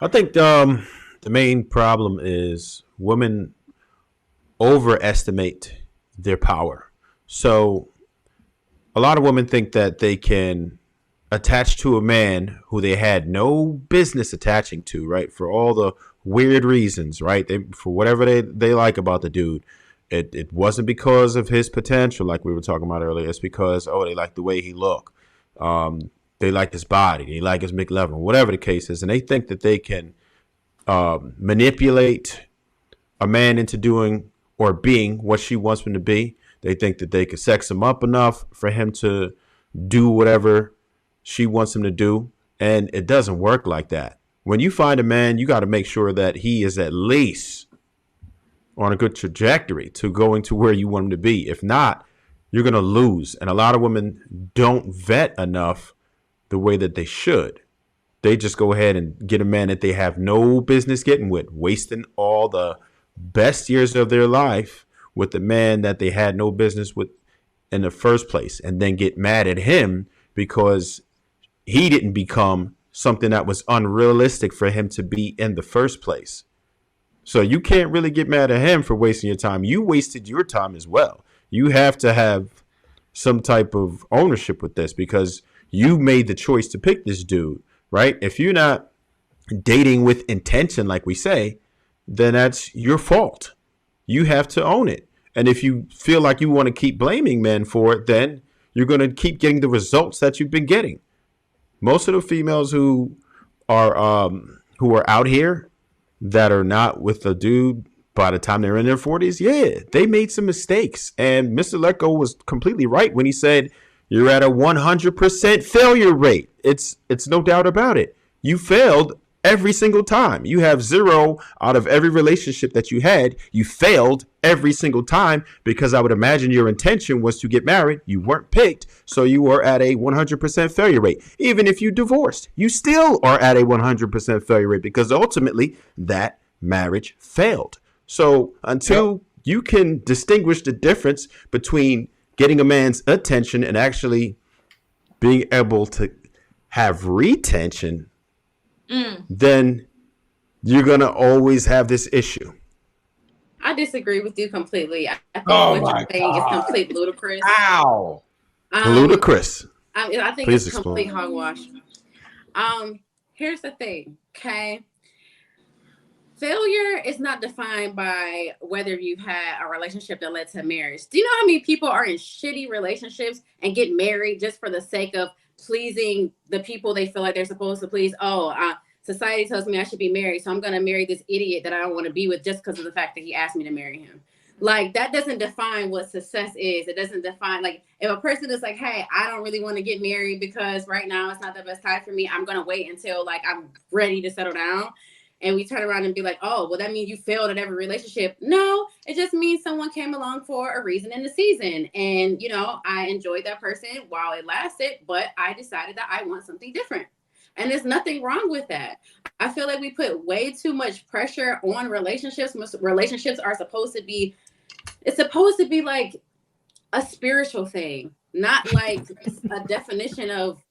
I think the main problem is women overestimate their power. So a lot of women think that they can attach to a man who they had no business attaching to, right? For all the weird reasons, right? For whatever they like about the dude. It wasn't because of his potential, like we were talking about earlier. It's because, oh, they like the way he look. They like his body. They like his McLevin, whatever the case is. And they think that they can manipulate a man into doing or being what she wants him to be. They think that they could sex him up enough for him to do whatever she wants him to do. And it doesn't work like that. When you find a man, you got to make sure that he is at least on a good trajectory to going to where you want him to be. If not, you're going to lose. And a lot of women don't vet enough the way that they should. They just go ahead and get a man that they have no business getting with, wasting all the best years of their life with the man that they had no business with in the first place, and then get mad at him because he didn't become something that was unrealistic for him to be in the first place. So you can't really get mad at him for wasting your time. You wasted your time as well. You have to have some type of ownership with this because you made the choice to pick this dude, right? If you're not dating with intention, like we say, then that's your fault. You have to own it. And if you feel like you want to keep blaming men for it, then you're going to keep getting the results that you've been getting. Most of the females who are out here that are not with a dude by the time they're in their 40s, yeah, they made some mistakes. And Mr. Lecko was completely right when he said you're at a 100% failure rate. It's no doubt about it. You failed every single time. You have 0 out of every relationship that you had. You failed every single time because I would imagine your intention was to get married. You weren't picked, so you were at a 100% failure rate. Even if you divorced, you still are at a 100% failure rate because ultimately that marriage failed. So until you can distinguish the difference between getting a man's attention and actually being able to have retention, then you're going to always have this issue. I disagree with you completely. I think what you're saying is complete ludicrous. Ow. Ludicrous. I think Please it's complete hogwash. Here's the thing, okay? Failure is not defined by whether you've had a relationship that led to marriage. Do you know how many people are in shitty relationships and get married just for the sake of pleasing the people they feel like they're supposed to please? Society tells me I should be married, so I'm going to marry this idiot that I don't want to be with just because of the fact that he asked me to marry him. Like, that doesn't define what success is. It doesn't define, like, if a person is like, hey, I don't really want to get married because right now it's not the best time for me. I'm going to wait until, like, I'm ready to settle down. And we turn around and be like, oh, well, that means you failed at every relationship. No, it just means someone came along for a reason in the season. And, you know, I enjoyed that person while it lasted, but I decided that I want something different. And there's nothing wrong with that. I feel like we put way too much pressure on relationships. Relationships are supposed to be, it's supposed to be like a spiritual thing, not like a definition of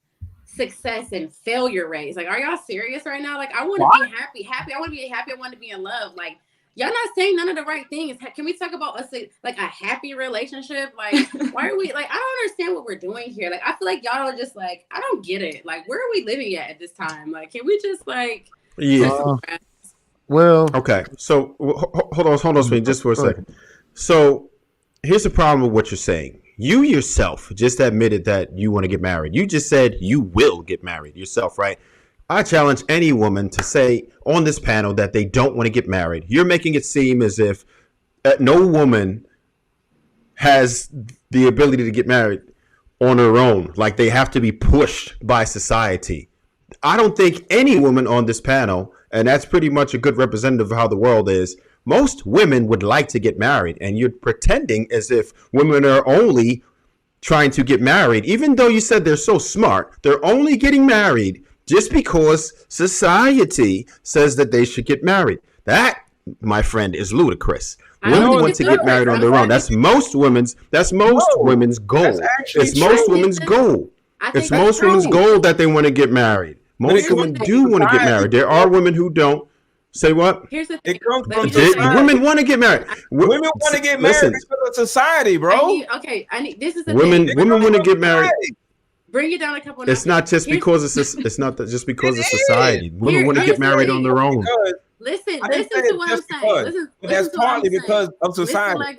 success and failure rates. Like, are y'all serious right now? Like, I want to be happy. I want to be happy. I want to be in love. Like, y'all not saying none of the right things. Can we talk about like a happy relationship? Like, why are we like, I don't understand what we're doing here. Like, I feel like y'all are just like, I don't get it. Like, where are we living at this time? Like, can we just like, well, okay. So hold on, Swing, just for a second. So here's the problem with what you're saying. You yourself just admitted that you want to get married. You just said you will get married yourself, right? I challenge any woman to say on this panel that they don't want to get married. You're making it seem as if no woman has the ability to get married on her own. Like they have to be pushed by society. I don't think any woman on this panel, and that's pretty much a good representative of how the world is, most women would like to get married. And you're pretending as if women are only trying to get married. Even though you said they're so smart, they're only getting married just because society says that they should get married. That, my friend, is ludicrous. Women want to get married on their own. That's most women's goal. It's most women's goal. It's most women's goal that they want to get married. Most women do want to get married. There are women who don't. Say what? Here's the thing. It comes from Women want to get married. Women want to get married because of society, bro. This is the women. thing. Women want to get married. Bring it down a couple. It's not just because it's not just because of society. Women want to get married on their own. Listen to what I'm saying. Listen, that's partly because of society.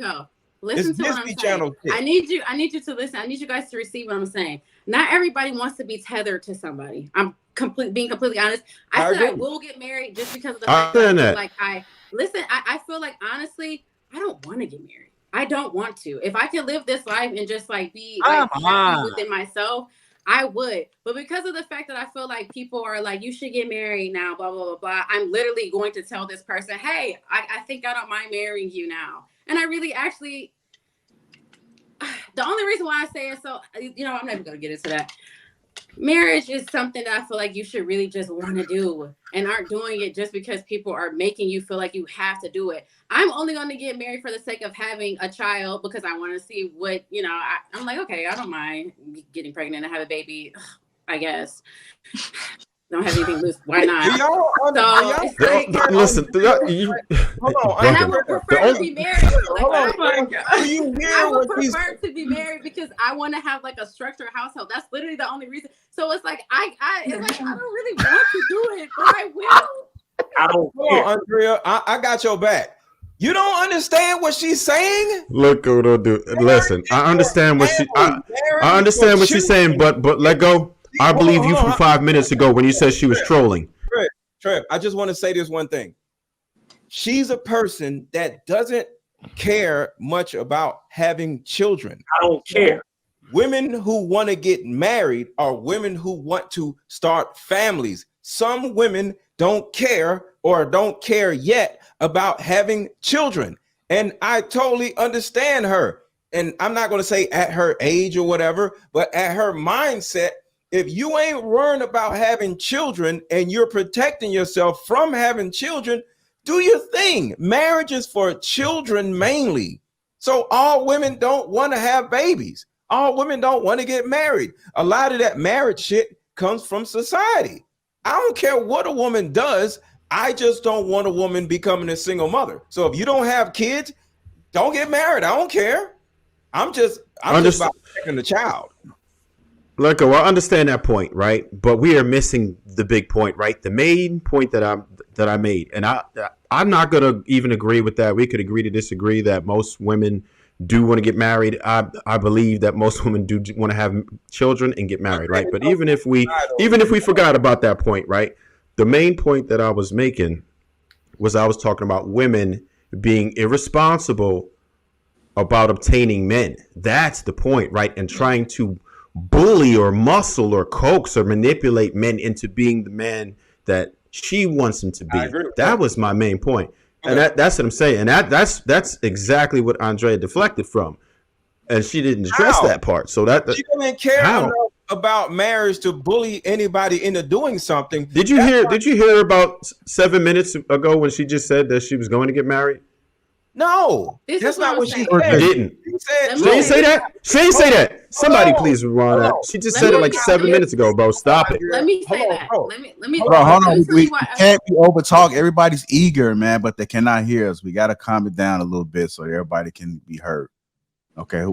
Listen to what I'm saying. I need you to listen. I need you guys to receive what I'm saying. Not everybody wants to be tethered to somebody. I'm being completely honest. I said I will get married just because of the fact that I feel like honestly, I don't want to get married. I don't want to. If I could live this life and just like be happy within myself, I would. But because of the fact that I feel like people are like, you should get married now, blah, blah, blah, blah. I'm literally going to tell this person, hey, I think I don't mind marrying you now. And I really actually, the only reason why I say it, so, I'm never going to get into that. Marriage is something that I feel like you should really just want to do and aren't doing it just because people are making you feel like you have to do it. I'm only going to get married for the sake of having a child because I want to see what, I'm like, okay, I don't mind getting pregnant and have a baby, I guess. Don't have anything loose. Why not? Listen. Hold on. And I would prefer to be married. I would prefer to be married because I want to have like a structured household. That's literally the only reason. So it's like I don't really want to do it, but I will. I don't care. Andrea, I got your back. You don't understand what she's saying? Look, listen. I understand what she's saying, but let go. I believe you from 5 minutes ago when you said she was trolling. Trev, I just want to say this one thing. She's a person that doesn't care much about having children. I don't care. Women who want to get married are women who want to start families. Some women don't care or don't care yet about having children. And I totally understand her. And I'm not going to say at her age or whatever, but at her mindset. If you ain't worrying about having children and you're protecting yourself from having children, do your thing. Marriage is for children mainly. So all women don't want to have babies. All women don't want to get married. A lot of that marriage shit comes from society. I don't care what a woman does. I just don't want a woman becoming a single mother. So if you don't have kids, don't get married. I don't care. I'm just about protecting the child. Look, I understand that point, right? But we are missing the big point, right? The main point that I made, and I'm not gonna even agree with that. We could agree to disagree that most women do want to get married. I believe that most women do want to have children and get married, right? But even if we forgot about that point, right? The main point that I was making was I was talking about women being irresponsible about obtaining men. That's the point, right? And trying to bully or muscle or coax or manipulate men into being the man that she wants them to be. That was my main point. And that's what I'm saying. And that's exactly what Andrea deflected from. And she didn't address that part. So she didn't care enough about marriage to bully anybody into doing something. Did you hear about 7 minutes ago when she just said that she was going to get married? No, that's not what she said. You didn't. She didn't say that. She didn't say that. Somebody please rewind that. She just said it like 7 minutes ago, bro. Stop it. Let me say that. Let me. Hold on. We can't be over talk. Everybody's eager, man, but they cannot hear us. We got to calm it down a little bit so everybody can be heard. Okay.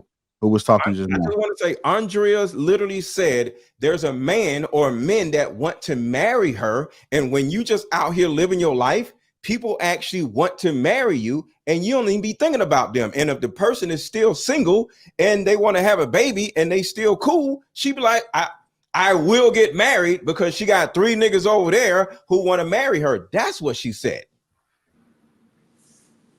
Who was talking just now? I just want to say, Andrea's literally said there's a man or men that want to marry her, and when you just out here living your life, people actually want to marry you, and you don't even be thinking about them. And if the person is still single and they want to have a baby and they still cool, she be like, I will get married because she got 3 niggas over there who want to marry her. That's what she said.